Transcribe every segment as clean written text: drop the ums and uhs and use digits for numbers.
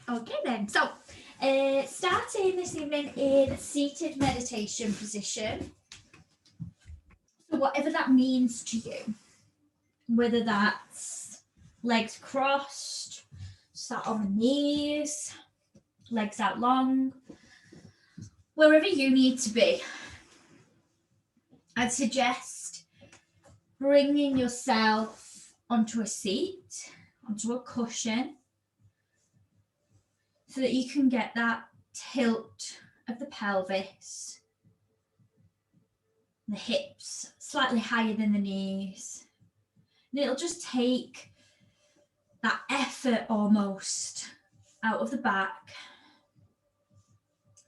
Okay then, so starting this evening in seated meditation position. So whatever that means to you, whether that's legs crossed, sat on the knees, legs out long, wherever you need to be, I'd suggest bringing yourself onto a seat, onto a cushion, so that you can get that tilt of the pelvis, the hips slightly higher than the knees. And it'll just take that effort almost out of the back.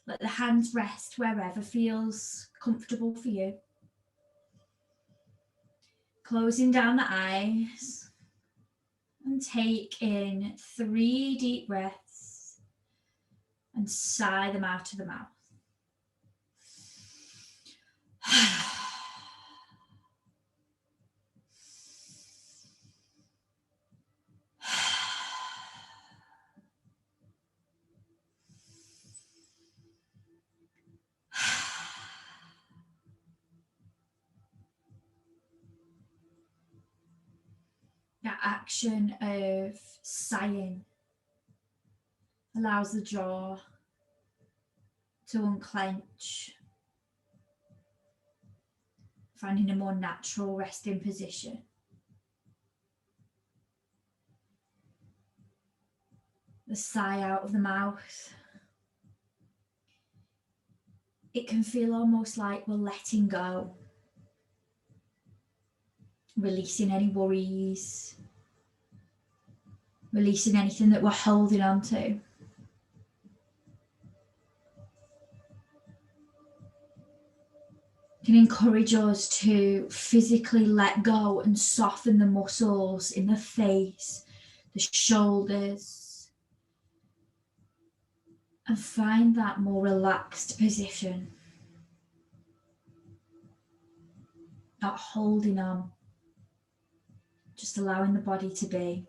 Let the hands rest wherever feels comfortable for you. Closing down the eyes and take in 3 deep breaths and sigh them out of the mouth. That action of sighing allows the jaw to unclench, finding a more natural resting position. The sigh out of the mouth, it can feel almost like we're letting go, releasing any worries, releasing anything that we're holding on to. Can encourage us to physically let go and soften the muscles in the face, the shoulders, and find that more relaxed position. Not holding on, just allowing the body to be.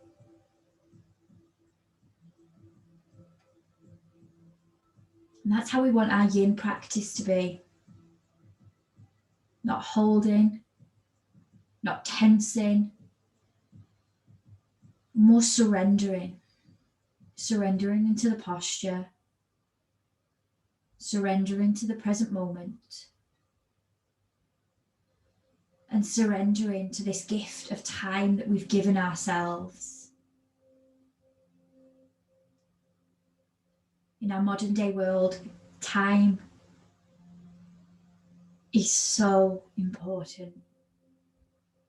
And that's how we want our yin practice to be. Not holding, not tensing, more surrendering. Surrendering into the posture, surrendering to the present moment, and surrendering to this gift of time that we've given ourselves. In our modern day world, time is so important.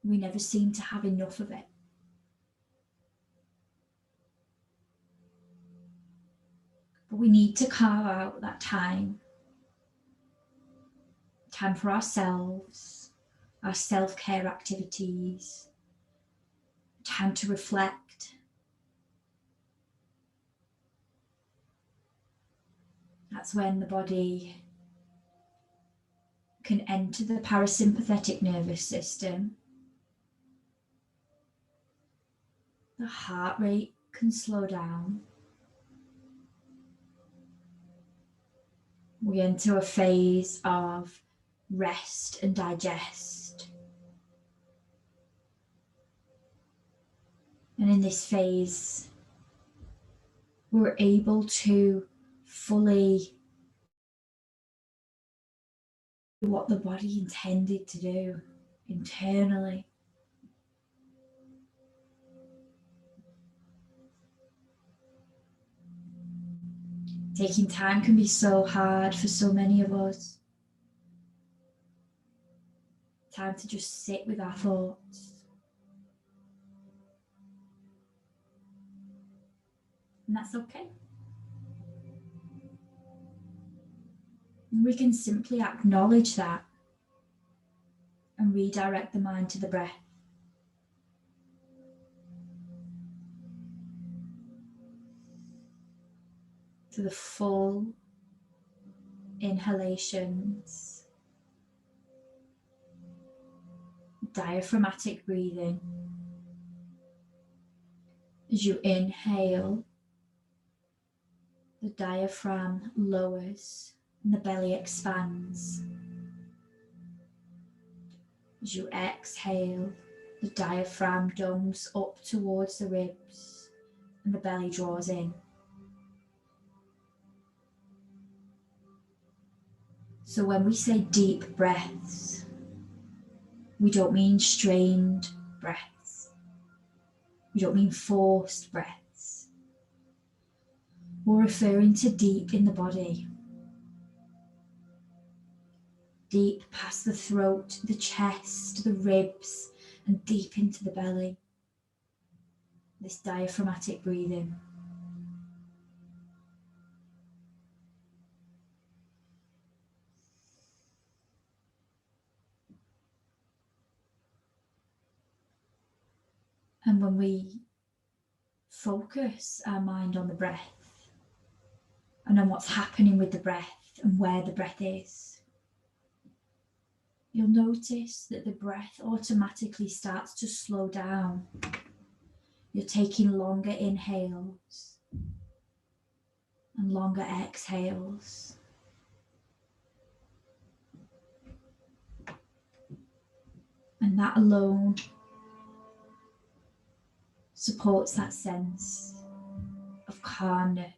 We never seem to have enough of it. But we need to carve out that time for ourselves, our self-care activities, time to reflect. That's when the body can enter the parasympathetic nervous system. The heart rate can slow down. We enter a phase of rest and digest. And in this phase, we're able to fully do what the body intended to do internally. Taking time can be so hard for so many of us. Time to just sit with our thoughts. And that's okay. We can simply acknowledge that and redirect the mind to the breath. To the full inhalations, diaphragmatic breathing. As you inhale, The diaphragm lowers and the belly expands. As you exhale, the diaphragm domes up towards the ribs and the belly draws in. So when we say deep breaths, we don't mean strained breaths. We don't mean forced breaths. We're referring to deep in the body. Deep past the throat, the chest, the ribs, and deep into the belly. This diaphragmatic breathing. And when we focus our mind on the breath and on what's happening with the breath and where the breath is, you'll notice that the breath automatically starts to slow down. You're taking longer inhales and longer exhales. And that alone supports that sense of calmness.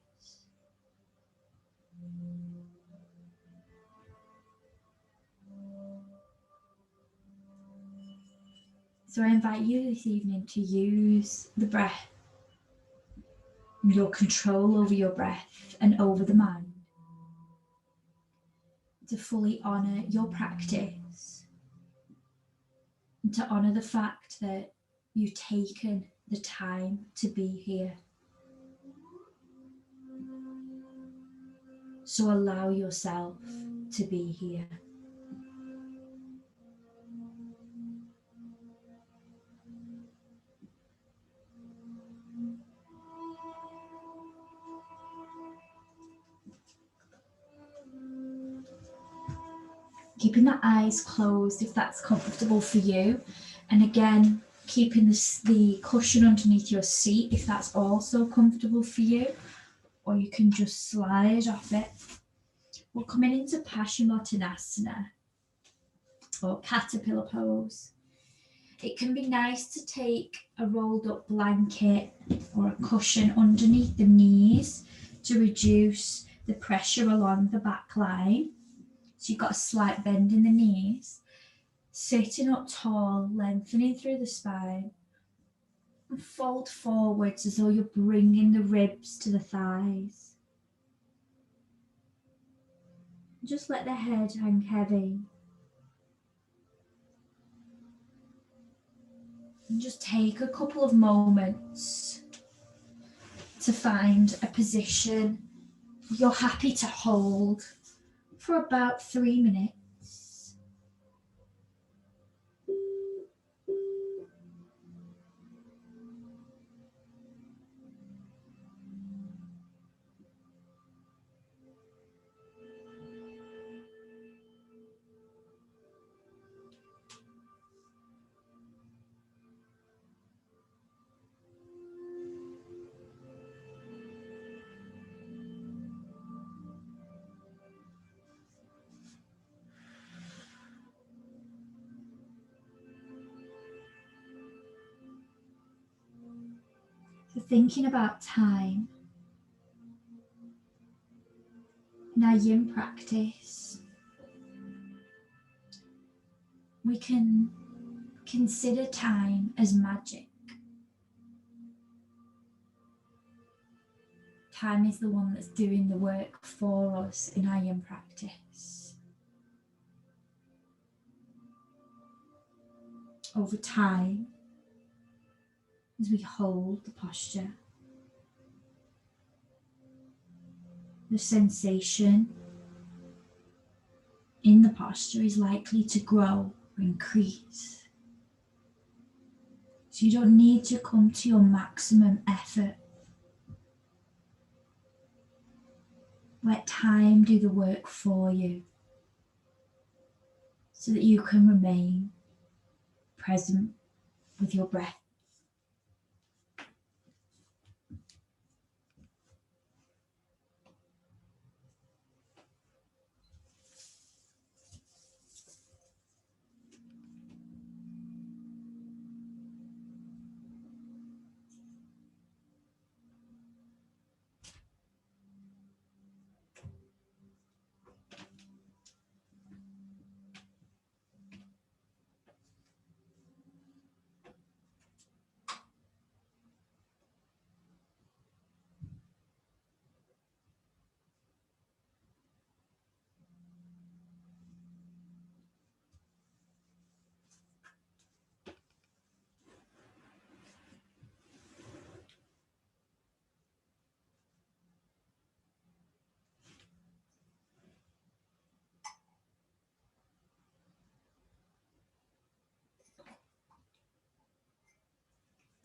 So I invite you this evening to use the breath and your control over your breath and over the mind to fully honour your practice and to honour the fact that you've taken the time to be here. So allow yourself to be here. Keeping the eyes closed if that's comfortable for you. And again, keeping the cushion underneath your seat if that's also comfortable for you. Or you can just slide off it. We're coming into Paschimottanasana or caterpillar pose. It can be nice to take a rolled up blanket or a cushion underneath the knees to reduce the pressure along the back line. So you've got a slight bend in the knees. Sitting up tall, lengthening through the spine. And fold forwards as though you're bringing the ribs to the thighs. Just let the head hang heavy. And just take a couple of moments to find a position you're happy to hold for about 3 minutes. So thinking about time, in our yin practice, we can consider time as magic. Time is the one that's doing the work for us in our yin practice. Over time, as we hold the posture, the sensation in the posture is likely to grow or increase. So you don't need to come to your maximum effort. Let time do the work for you so that you can remain present with your breath.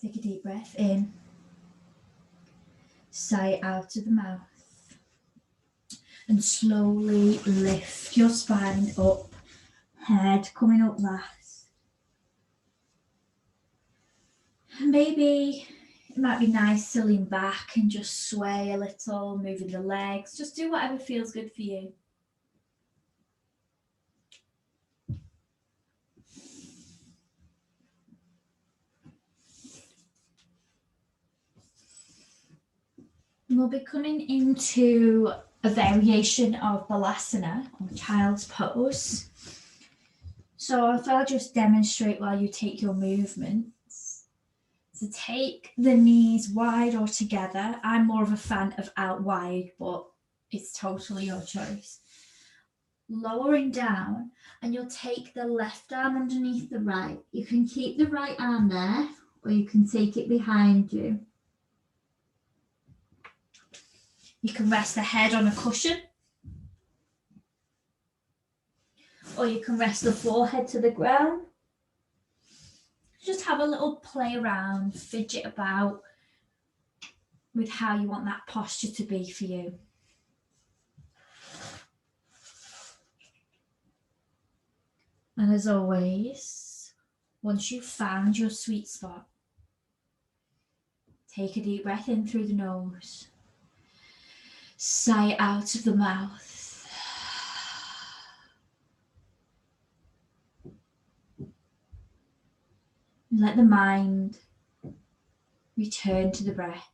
Take a deep breath in. Sigh out of the mouth. And slowly lift your spine up. Head coming up last. Maybe it might be nice to lean back and just sway a little, moving the legs. Just do whatever feels good for you. We'll be coming into a variation of Balasana, or child's pose. So if I'll just demonstrate while you take your movements. So take the knees wide or together. I'm more of a fan of out wide, but it's totally your choice. Lowering down, and you'll take the left arm underneath the right. You can keep the right arm there, or you can take it behind you. You can rest the head on a cushion, or you can rest the forehead to the ground. Just have a little play around, fidget about with how you want that posture to be for you. And as always, once you've found your sweet spot, take a deep breath in through the nose. Sigh out of the mouth. Let the mind return to the breath.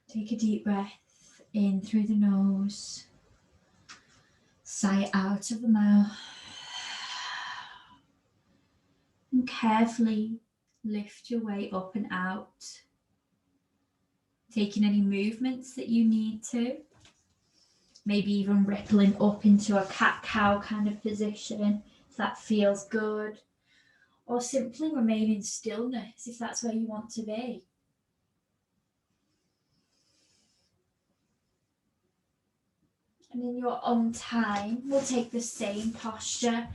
Take a deep breath in through the nose. Sigh out of the mouth. And carefully lift your way up and out. Taking any movements that you need to. Maybe even rippling up into a cat-cow kind of position if that feels good. Or simply remain in stillness if that's where you want to be. And in your own time, we'll take the same posture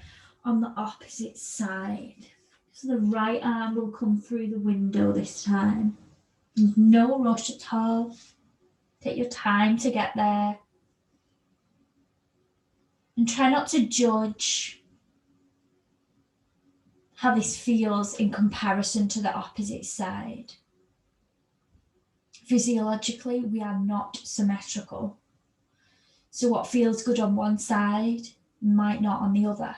on the opposite side. So the right arm will come through the window this time. There's no rush at all. Take your time to get there. And try not to judge how this feels in comparison to the opposite side. Physiologically, we are not symmetrical. So what feels good on one side might not on the other.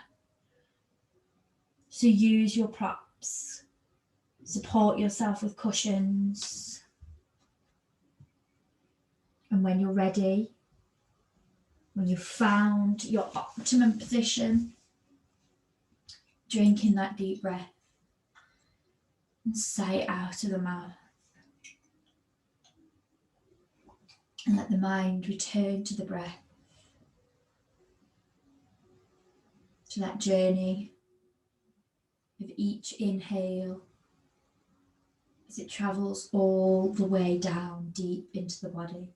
So use your props. Support yourself with cushions. And when you're ready, when you've found your optimum position, drink in that deep breath and sigh it out of the mouth. And let the mind return to the breath, to that journey of each inhale as it travels all the way down deep into the body.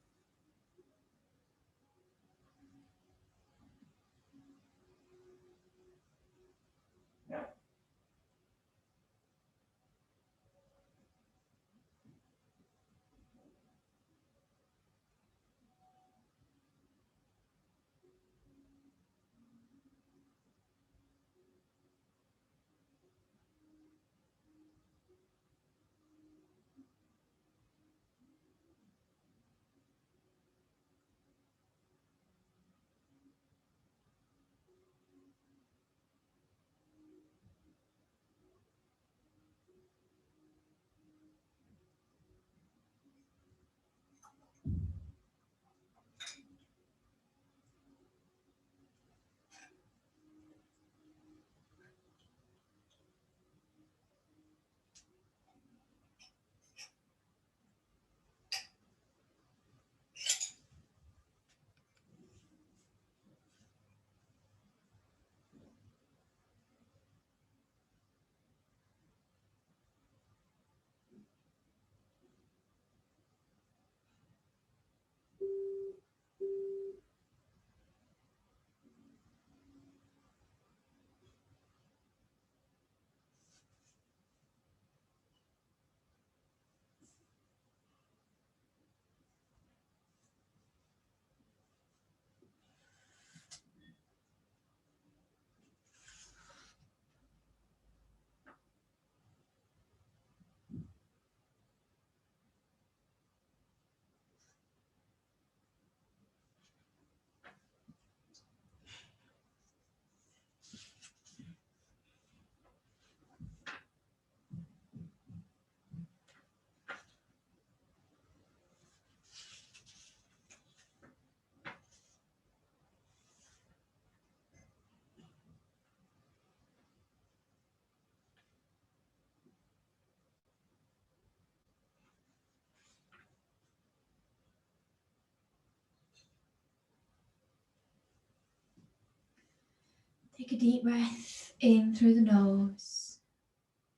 Take a deep breath in through the nose,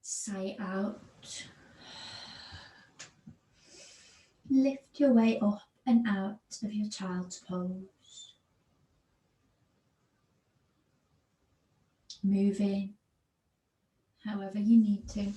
sigh it out. Lift your way up and out of your child's pose. Moving however you need to.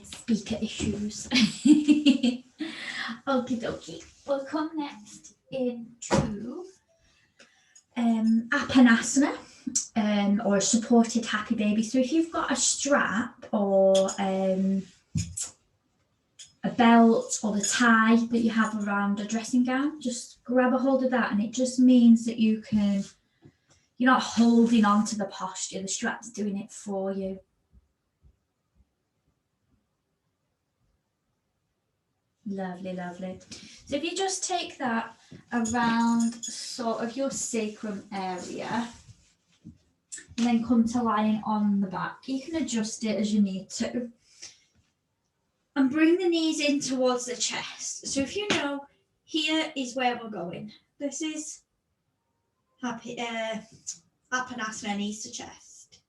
Speaker issues. Okie dokie. We'll come next into Apanasana, or a supported happy baby. So if you've got a strap or a belt or the tie that you have around a dressing gown, just grab a hold of that, and it just means that you're not holding on to the posture. The strap's doing it for you. Lovely, lovely. So if you just take that around sort of your sacrum area, and then come to lying on the back. You can adjust it as you need to. And bring the knees in towards the chest. So if you know, here is where we're going. This is Apanasana, knees to chest.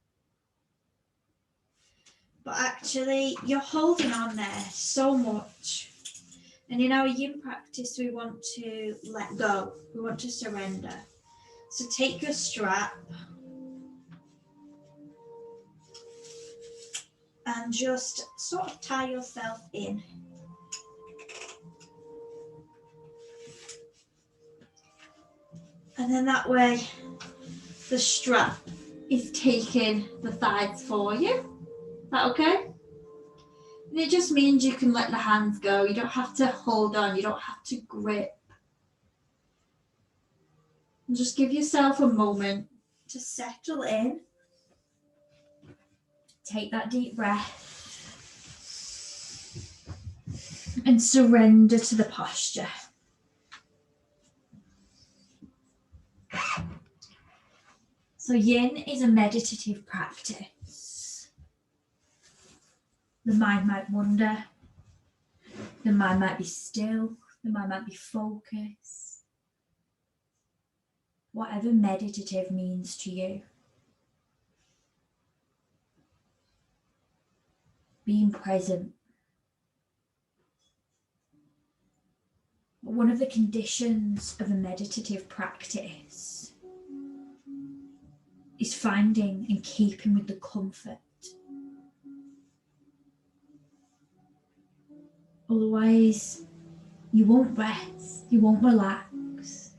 But actually, you're holding on there so much. And in our yin practice, we want to let go. We want to surrender. So take your strap and just sort of tie yourself in. And then that way, the strap is taking the thighs for you. Is that okay? And it just means you can let the hands go. You don't have to hold on. You don't have to grip. And just give yourself a moment to settle in. Take that deep breath. And surrender to the posture. So yin is a meditative practice. The mind might wander. The mind might be still. The mind might be focused. Whatever meditative means to you. Being present. One of the conditions of a meditative practice is finding and keeping with the comfort. Otherwise, you won't rest, you won't relax.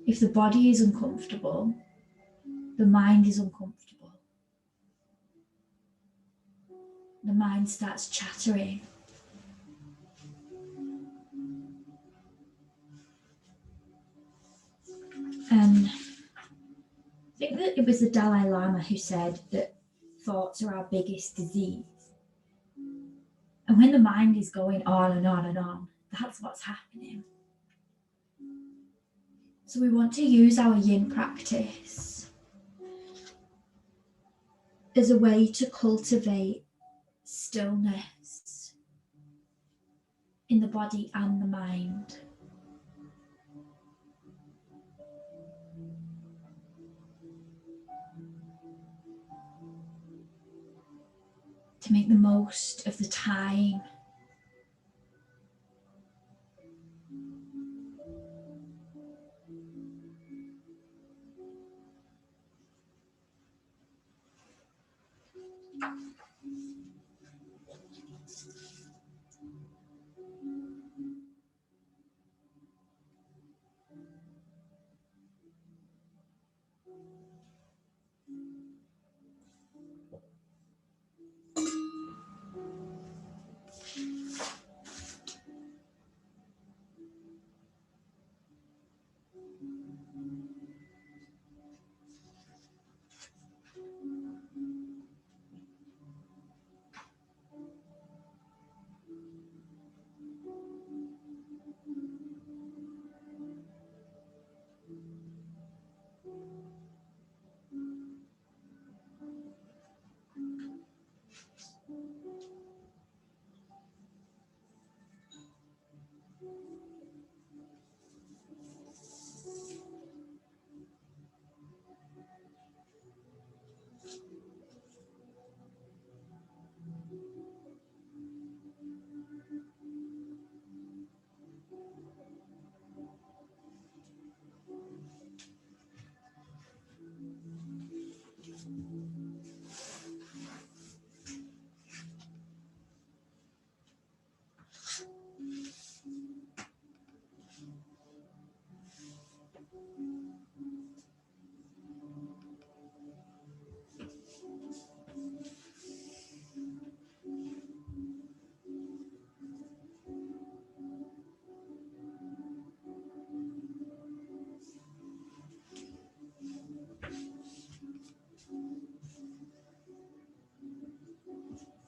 If the body is uncomfortable, the mind is uncomfortable. The mind starts chattering. And I think that it was the Dalai Lama who said that thoughts are our biggest disease. And when the mind is going on and on and on, that's what's happening. So we want to use our yin practice as a way to cultivate stillness in the body and the mind. To make the most of the time.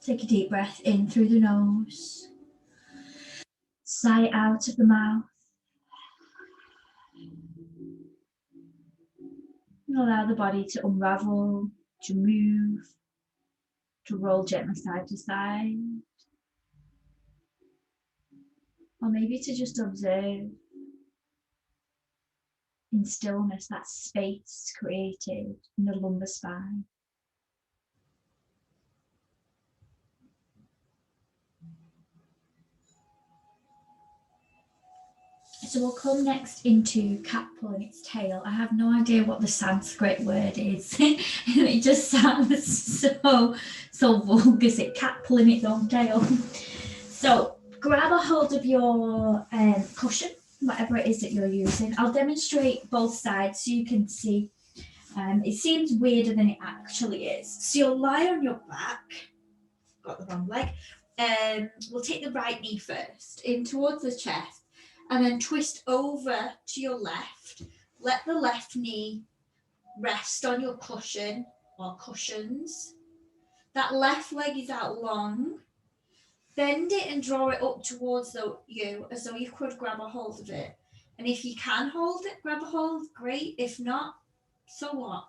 Take a deep breath in through the nose. Sigh out of the mouth. And allow the body to unravel, to move, to roll gently side to side. Or maybe to just observe in stillness that space created in the lumbar spine. So we'll come next into cat pulling its tail. I have no idea what the Sanskrit word is. It just sounds so vulgar. Is it cat pulling its own tail? So grab a hold of your cushion, whatever it is that you're using. I'll demonstrate both sides so you can see. It seems weirder than it actually is. So you'll lie on your back. Got the wrong leg. We'll take the right knee first, in towards the chest. And then twist over to your left. Let the left knee rest on your cushion or cushions. That left leg is out long. Bend it and draw it up towards you as though you could grab a hold of it. And if you can hold it, grab a hold, great. If not, so what?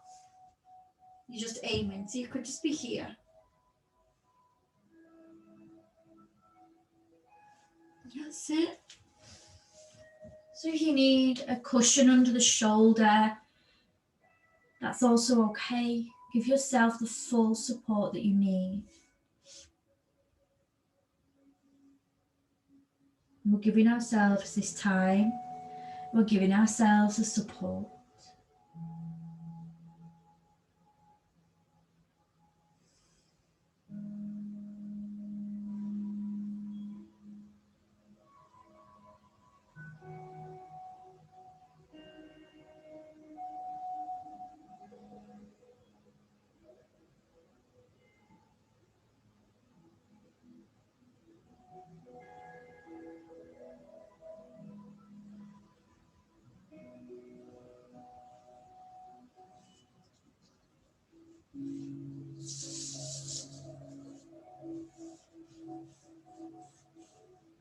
You're just aiming. So you could just be here. That's it. So if you need a cushion under the shoulder, that's also okay. Give yourself the full support that you need. We're giving ourselves this time. We're giving ourselves the support.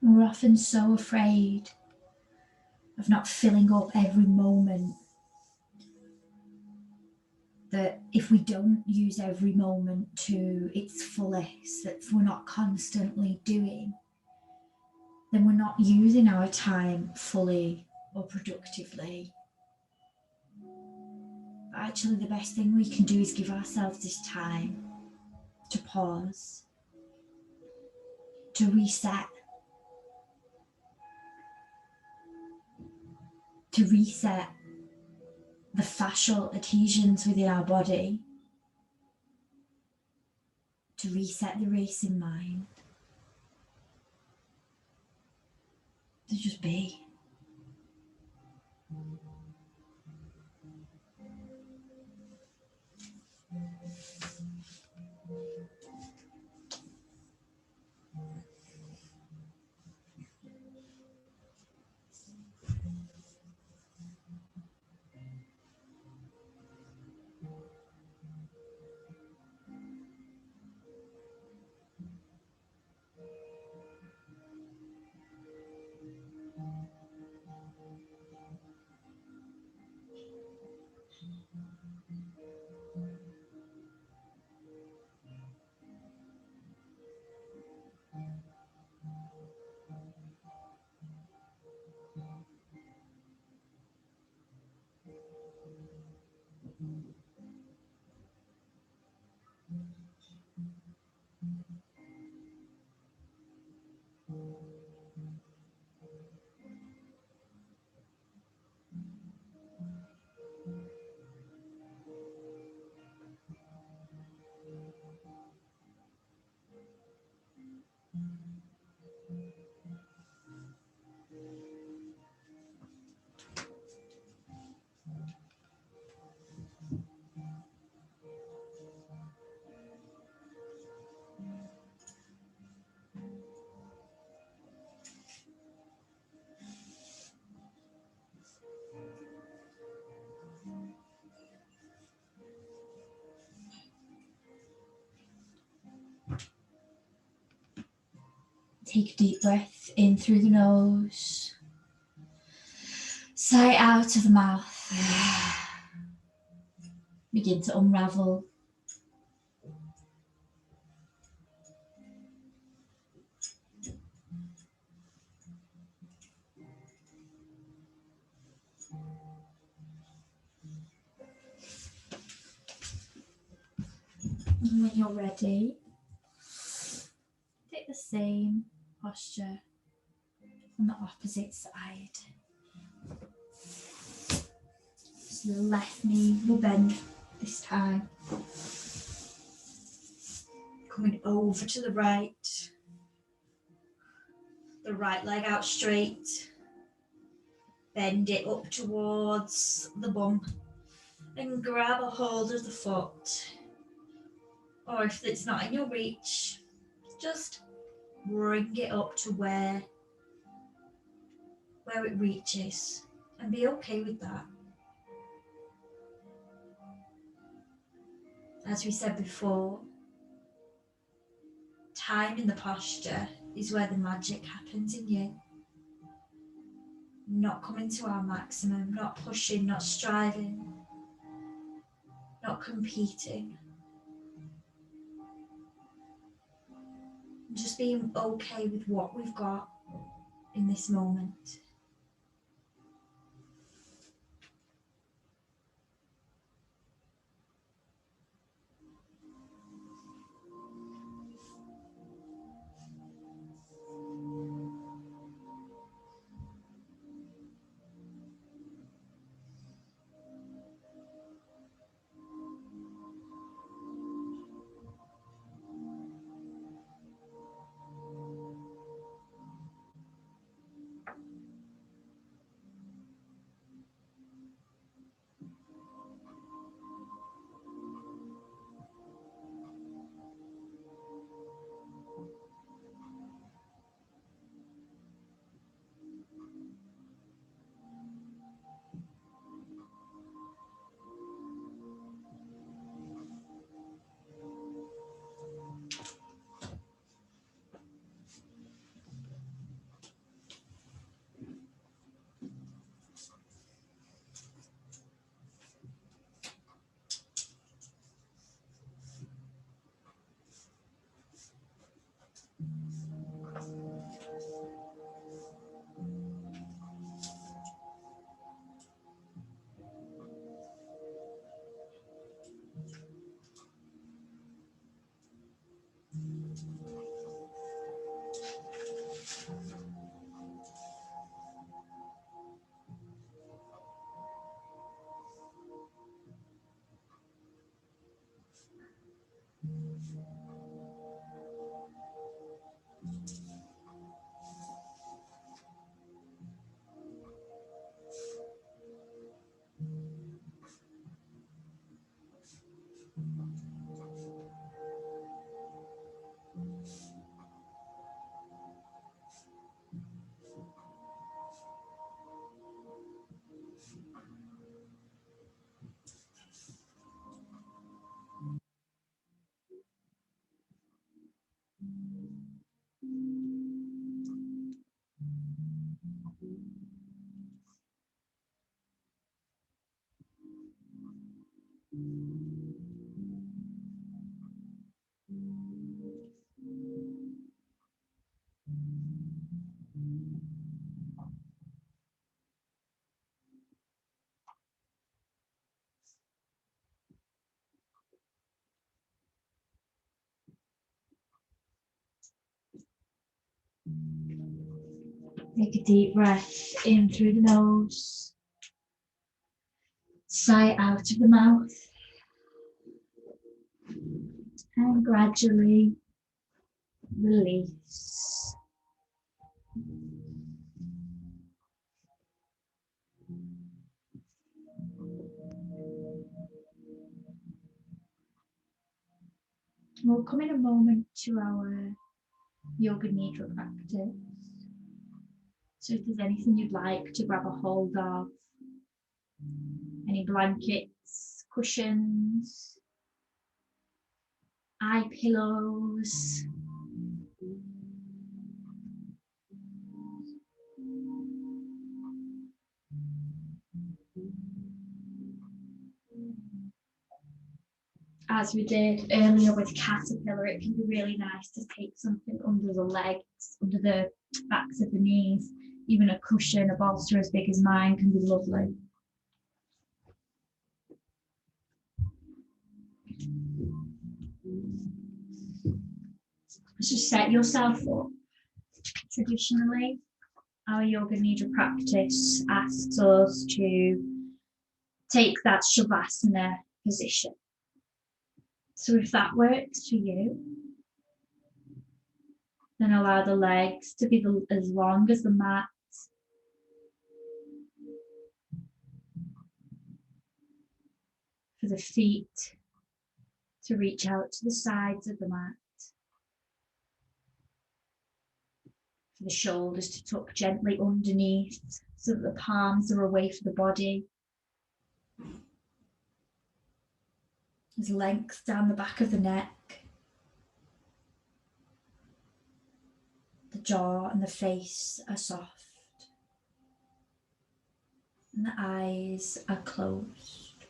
We're often so afraid of not filling up every moment that if we don't use every moment to its fullest, that if we're not constantly doing, then we're not using our time fully or productively. But actually, the best thing we can do is give ourselves this time to pause, to reset, the fascial adhesions within our body, to reset the racing mind, to just be. Take a deep breath in through the nose, sigh out of the mouth. begin to unravel. And when you're ready, take the same posture on the opposite side. So the left knee will bend this time. Coming over to the right leg out straight. Bend it up towards the bum and grab a hold of the foot. Or if it's not in your reach, just bring it up to where it reaches and be okay with that. As we said before, time in the posture is where the magic happens in you. Not coming to our maximum, not pushing, not striving, not competing. Just being okay with what we've got in this moment. Take a deep breath in through the nose, sigh out of the mouth, and gradually release. We'll come in a moment to our yoga nidra practice. So if there's anything you'd like to grab a hold of, any blankets, cushions, eye pillows, as we did earlier with caterpillar, it can be really nice to take something under the legs, under the backs of the knees. Even a cushion, a bolster as big as mine can be lovely. Just set yourself up. Traditionally, our Yoga Nidra practice asks us to take that Shavasana position. So if that works for you, then allow the legs to be as long as the mat. For the feet to reach out to the sides of the mat. For the shoulders to tuck gently underneath so that the palms are away from the body. There's length down the back of the neck. The jaw and the face are soft. And the eyes are closed.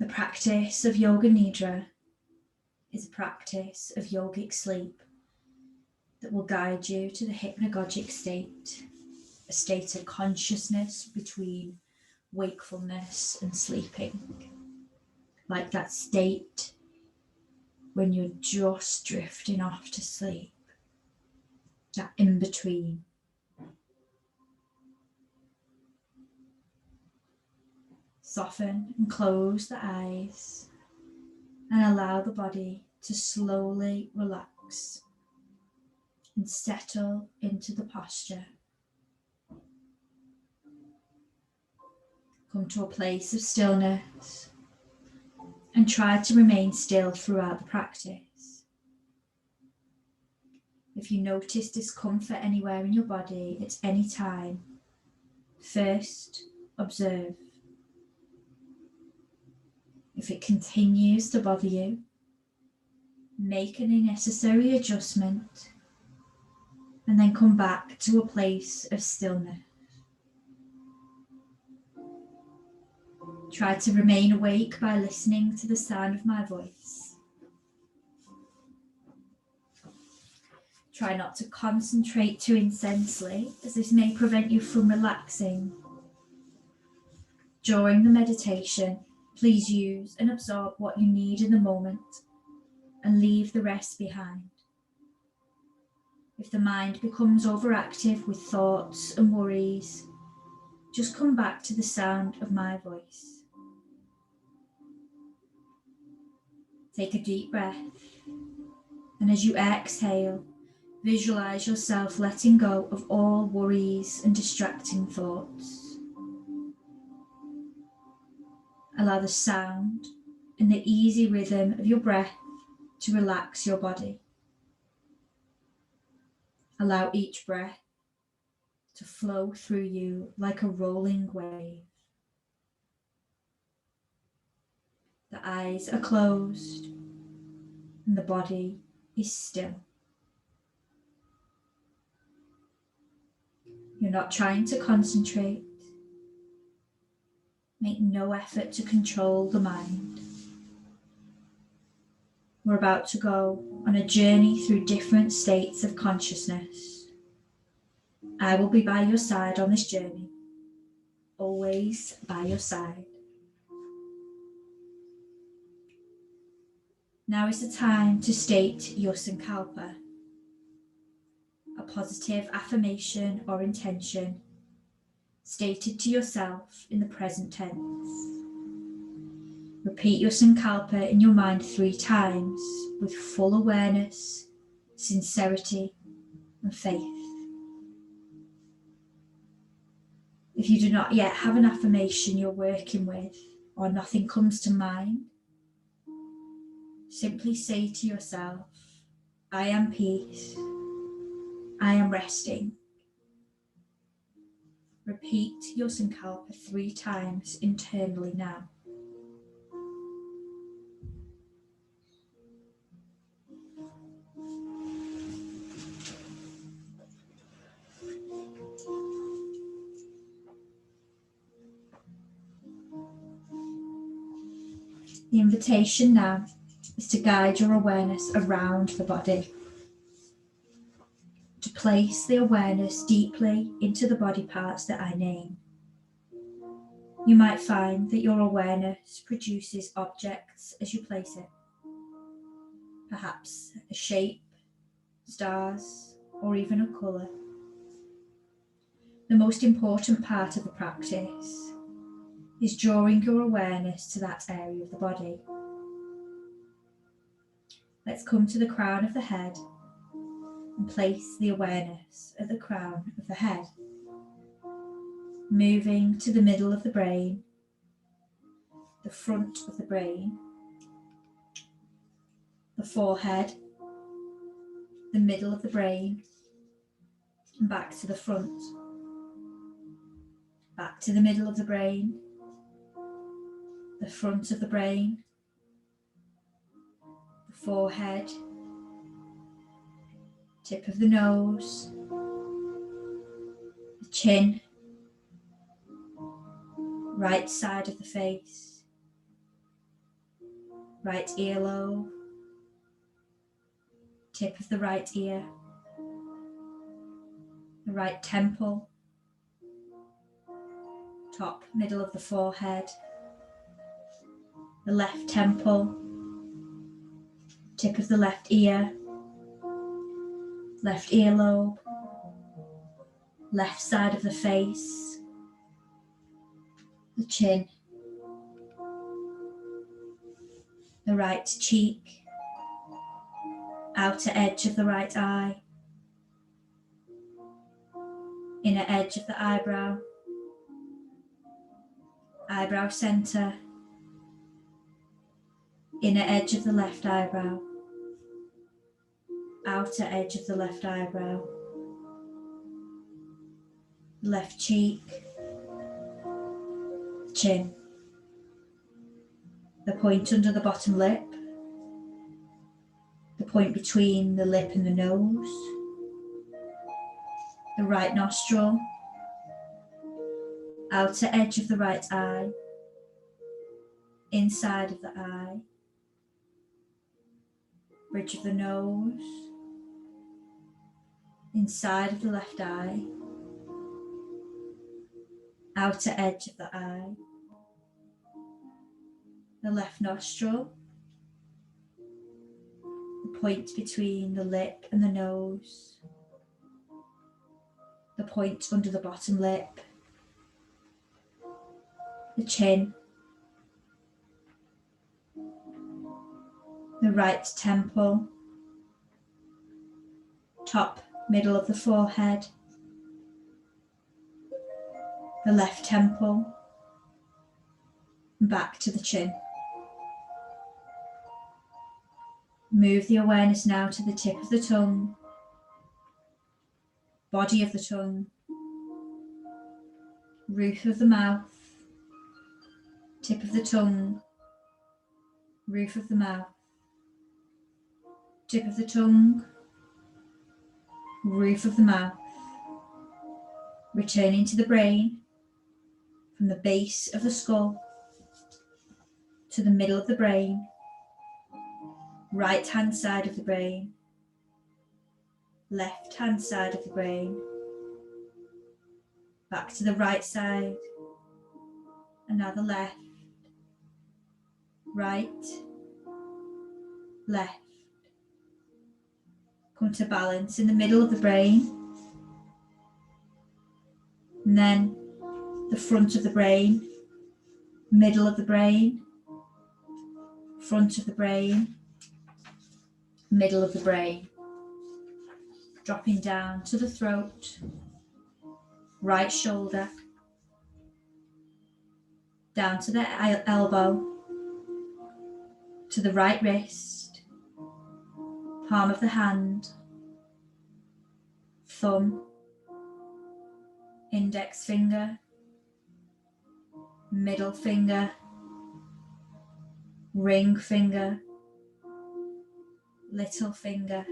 The practice of Yoga Nidra is a practice of yogic sleep that will guide you to the hypnagogic state, a state of consciousness between wakefulness and sleeping, like that state when you're just drifting off to sleep, that in between. Soften and close the eyes and allow the body to slowly relax and settle into the posture. Come to a place of stillness and try to remain still throughout the practice. If you notice discomfort anywhere in your body at any time, first observe. If it continues to bother you, make any necessary adjustment and then come back to a place of stillness. Try to remain awake by listening to the sound of my voice. Try not to concentrate too intensely, as this may prevent you from relaxing. During the meditation, please use and absorb what you need in the moment and leave the rest behind. If the mind becomes overactive with thoughts and worries, just come back to the sound of my voice. Take a deep breath, and as you exhale, visualize yourself letting go of all worries and distracting thoughts. Allow the sound and the easy rhythm of your breath to relax your body. Allow each breath to flow through you like a rolling wave. The eyes are closed and the body is still. You're not trying to concentrate. Make no effort to control the mind. We're about to go on a journey through different states of consciousness. I will be by your side on this journey, always by your side. Now is the time to state your sankalpa, a positive affirmation or intention stated to yourself in the present tense. Repeat your sankalpa in your mind 3 times with full awareness, sincerity, and faith. If you do not yet have an affirmation you're working with, or nothing comes to mind, simply say to yourself, I am peace, I am resting. Repeat your sankalpa 3 times internally now. The invitation now is to guide your awareness around the body, to place the awareness deeply into the body parts that I name. You might find that your awareness produces objects as you place it, perhaps a shape, stars, or even a colour. The most important part of the practice is drawing your awareness to that area of the body. Let's come to the crown of the head and place the awareness at the crown of the head, moving to the middle of the brain, the front of the brain, the forehead, the middle of the brain, and back to the front, back to the middle of the brain, the front of the brain, the forehead, tip of the nose, the chin, right side of the face, right earlobe, tip of the right ear, the right temple, top middle of the forehead, the left temple, tip of the left ear, left earlobe, left side of the face, the chin, the right cheek, outer edge of the right eye, inner edge of the eyebrow, eyebrow centre, inner edge of the left eyebrow, outer edge of the left eyebrow, left cheek, chin, the point under the bottom lip, the point between the lip and the nose, the right nostril, outer edge of the right eye, inside of the eye, bridge of the nose, inside of the left eye, outer edge of the eye, the left nostril, the point between the lip and the nose, the point under the bottom lip, the chin, the right temple, top middle of the forehead, the left temple, and back to the chin. Move the awareness now to the tip of the tongue, body of the tongue, roof of the mouth, tip of the tongue, roof of the mouth, tip of the tongue, roof of the mouth, returning to the brain from the base of the skull to the middle of the brain, right hand side of the brain, left hand side of the brain, back to the right side, and now the left, right, left. Come to balance in the middle of the brain, and then the front of the brain, middle of the brain, front of the brain, middle of the brain. Dropping down to the throat, right shoulder, down to the elbow, to the right wrist, palm of the hand, thumb, index finger, middle finger, ring finger, little finger,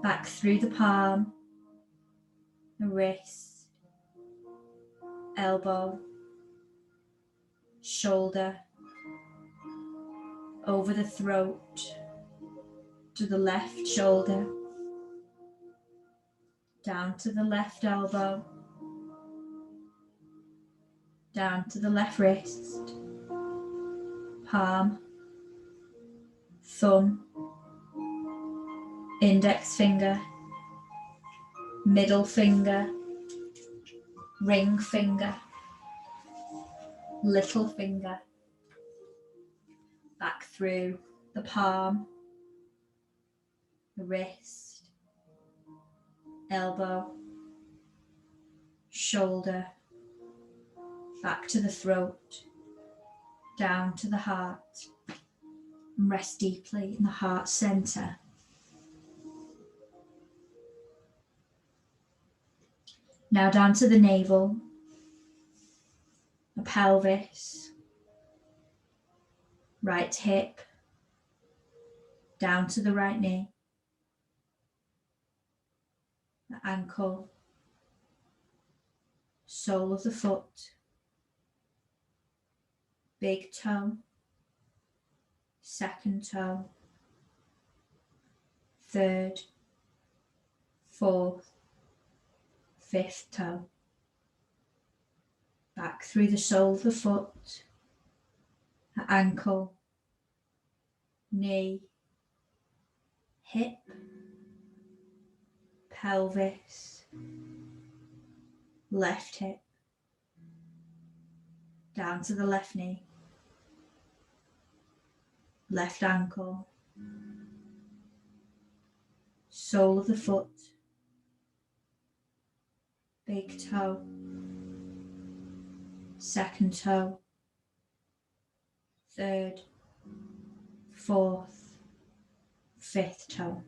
back through the palm, the wrist, elbow, shoulder, over the throat, to the left shoulder, down to the left elbow, down to the left wrist, palm, thumb, index finger, middle finger, ring finger, little finger, back through the palm, the wrist, elbow, shoulder, back to the throat, down to the heart, and rest deeply in the heart center. Now down to the navel, the pelvis, right hip, down to the right knee, the ankle, sole of the foot, big toe, second toe, third, fourth, fifth toe, back through the sole of the foot, the ankle, knee, hip, pelvis, left hip, down to the left knee, left ankle, sole of the foot, big toe, second toe, third, fourth, fifth toe.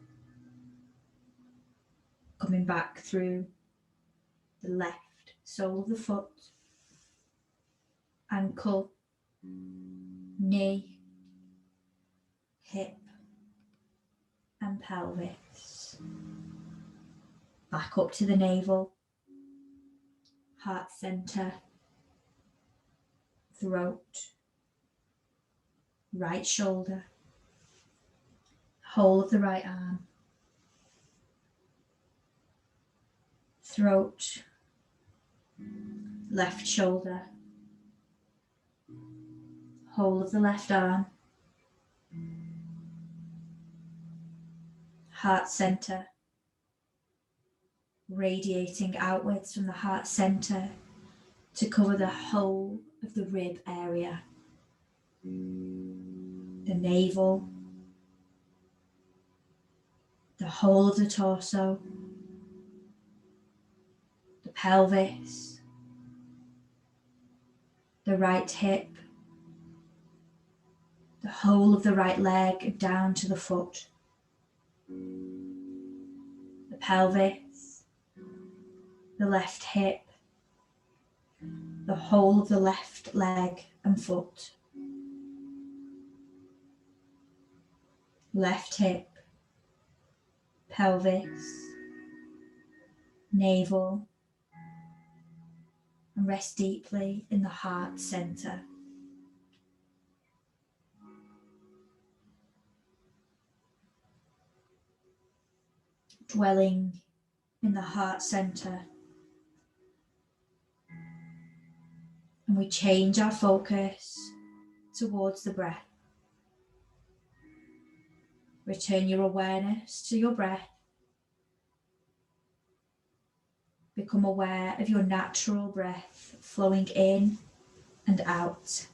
Coming back through the left sole of the foot, ankle, knee, hip and pelvis. Back up to the navel, heart center, throat, right shoulder, whole of the right arm, throat, left shoulder, whole of the left arm, heart center, radiating outwards from the heart center to cover the whole of the rib area, the navel, the whole of the torso, the pelvis, the right hip, the whole of the right leg down to the foot, the pelvis, the left hip, the whole of the left leg and foot, left hip, pelvis, navel, and rest deeply in the heart center. Dwelling in the heart center, and we change our focus towards the breath. Return your awareness to your breath. Become aware of your natural breath flowing in and out.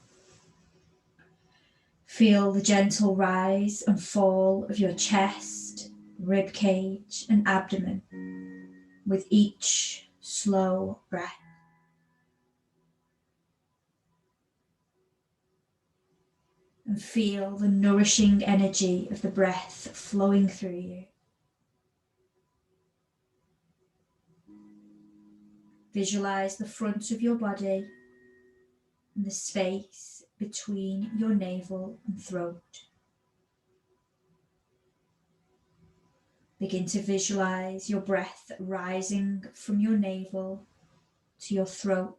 Feel the gentle rise and fall of your chest, rib cage, and abdomen with each slow breath. And feel the nourishing energy of the breath flowing through you. Visualize the front of your body and the space between your navel and throat. Begin to visualize your breath rising from your navel to your throat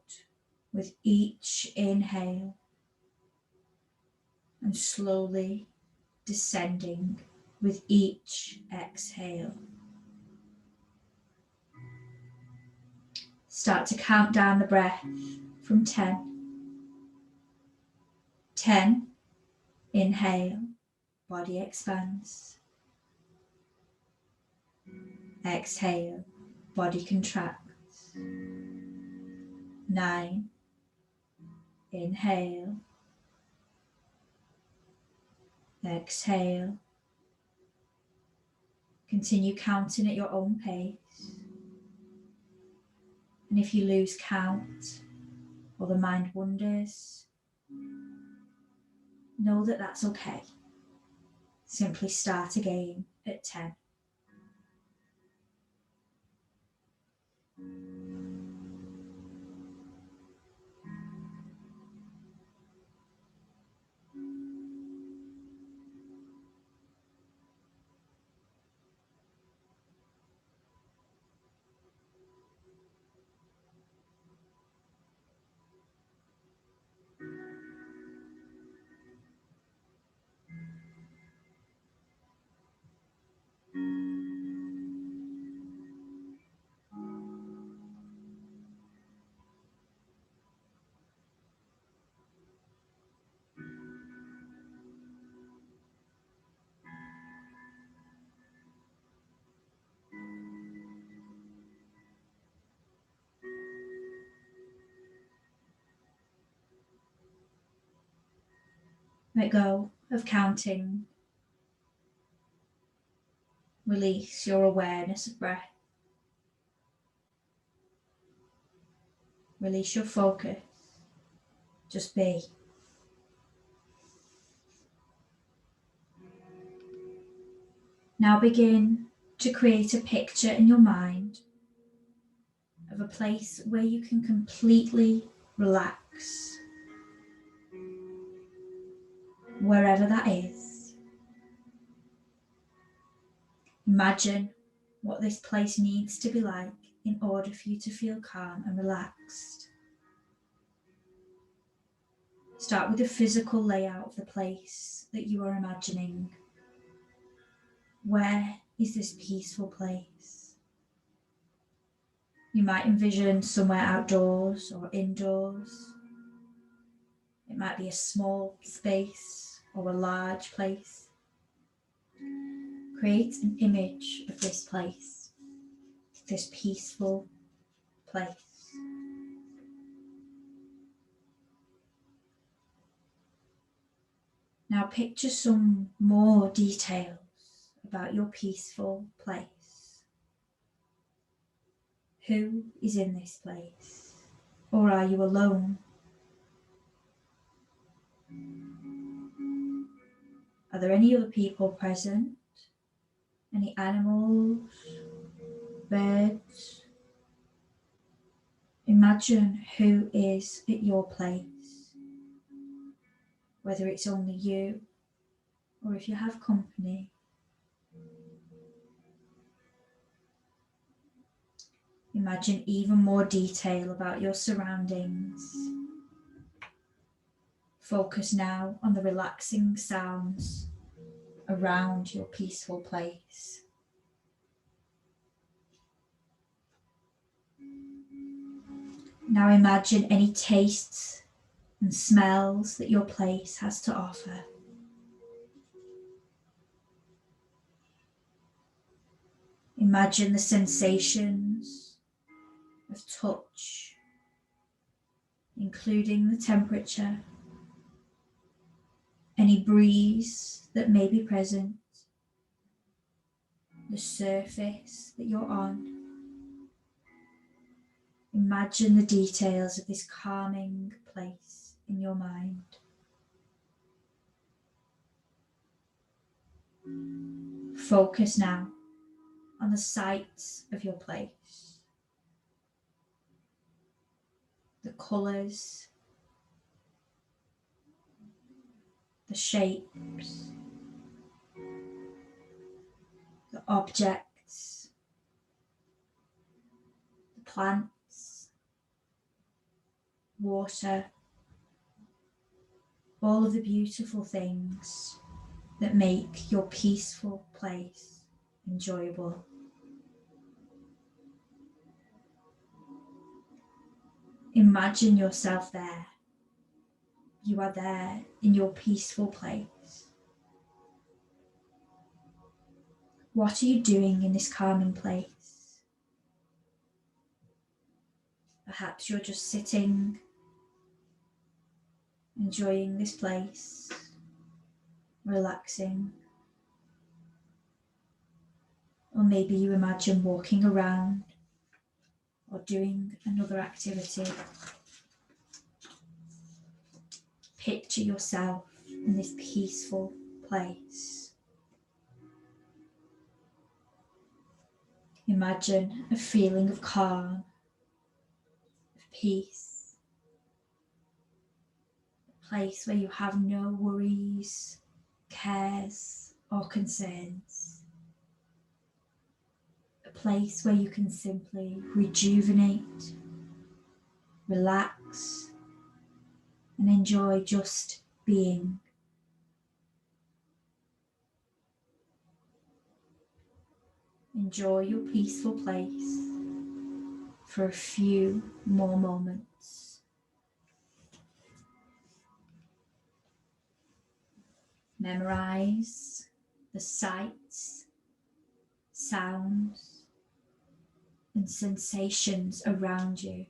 with each inhale, and slowly descending with each exhale. Start to count down the breath from 10. 10, inhale, body expands. Exhale, body contracts. 9, inhale. Exhale. Continue counting at your own pace. And if you lose count or the mind wanders, know that that's okay. Simply start again at 10. Let go of counting. Release your awareness of breath. Release your focus. Just be. Now begin to create a picture in your mind of a place where you can completely relax. Wherever that is. Imagine what this place needs to be like in order for you to feel calm and relaxed. Start with the physical layout of the place that you are imagining. Where is this peaceful place? You might envision somewhere outdoors or indoors. It might be a small space or a large place. Create an image of this place, this peaceful place. Now picture some more details about your peaceful place. Who is in this place? Or are you alone? Are there any other people present? Any animals? Birds? Imagine who is at your place. Whether it's only you or if you have company. Imagine even more detail about your surroundings. Focus now on the relaxing sounds around your peaceful place. Now imagine any tastes and smells that your place has to offer. Imagine the sensations of touch, including the temperature, any breeze that may be present, the surface that you're on. Imagine the details of this calming place in your mind. Focus now on the sights of your place, the colours, the shapes, the objects, the plants, water, all of the beautiful things that make your peaceful place enjoyable. Imagine yourself there. You are there in your peaceful place. What are you doing in this calming place? Perhaps you're just sitting, enjoying this place, relaxing. Or maybe you imagine walking around or doing another activity. Picture yourself in this peaceful place. Imagine a feeling of calm, of peace, a place where you have no worries, cares, or concerns. A place where you can simply rejuvenate, relax, and enjoy just being. Enjoy your peaceful place for a few more moments. Memorize the sights, sounds, and sensations around you.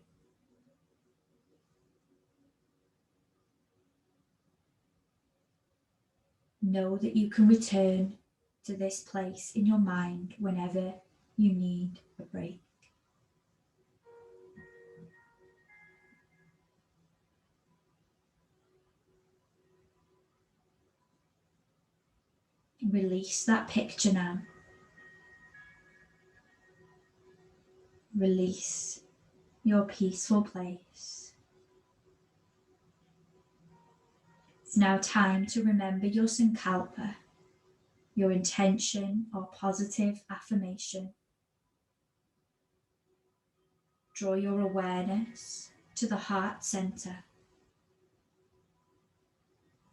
Know that you can return to this place in your mind whenever you need a break. Release that picture now. Release your peaceful place. It's now time to remember your Sankalpa, your intention or positive affirmation. Draw your awareness to the heart center.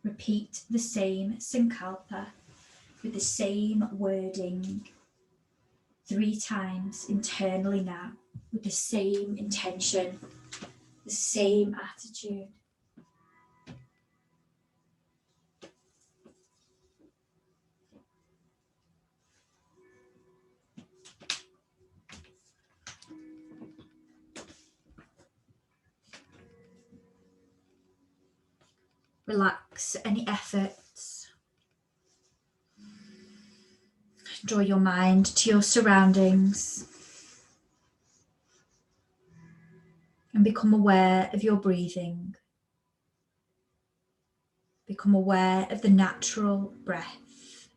Repeat the same Sankalpa with the same wording 3 times internally now, with the same intention, the same attitude. Relax any efforts. Draw your mind to your surroundings and become aware of your breathing. Become aware of the natural breath.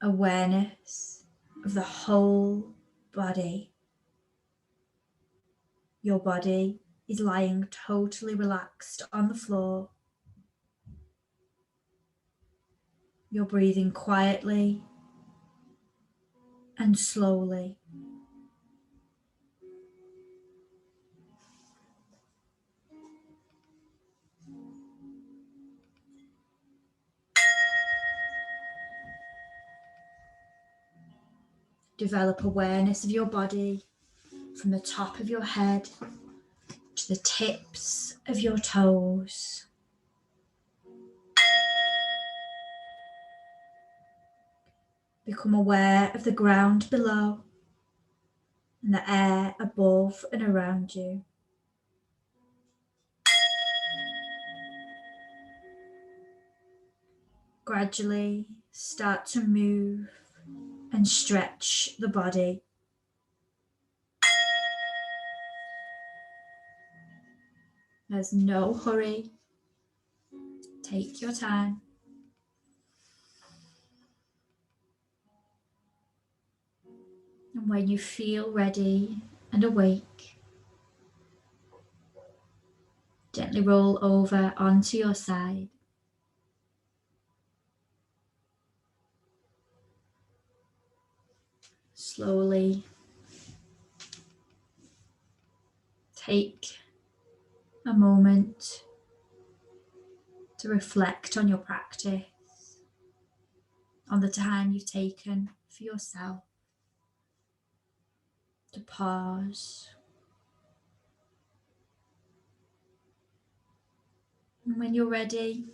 Awareness of the whole body. Your body is lying totally relaxed on the floor. You're breathing quietly and slowly. Develop awareness of your body from the top of your head to the tips of your toes. Become aware of the ground below and the air above and around you. Gradually start to move and stretch the body. There's no hurry. Take your time. And when you feel ready and awake, gently roll over onto your side. Slowly take a moment to reflect on your practice, on the time you've taken for yourself, to pause. And when you're ready,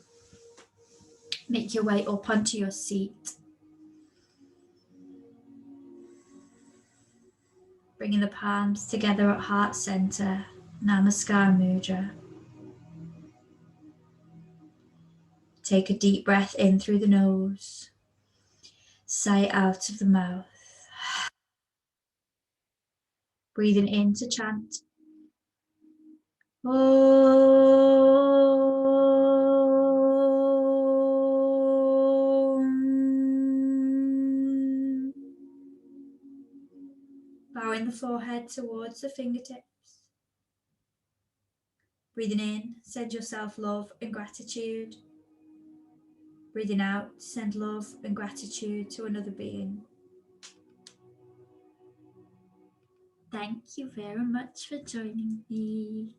make your way up onto your seat. Bringing the palms together at heart center, Namaskar Mudra. Take a deep breath in through the nose, sigh out of the mouth. Breathing in to chant. Om. Bowing the forehead towards the fingertips. Breathing in, send yourself love and gratitude. Breathing out, send love and gratitude to another being. Thank you very much for joining me.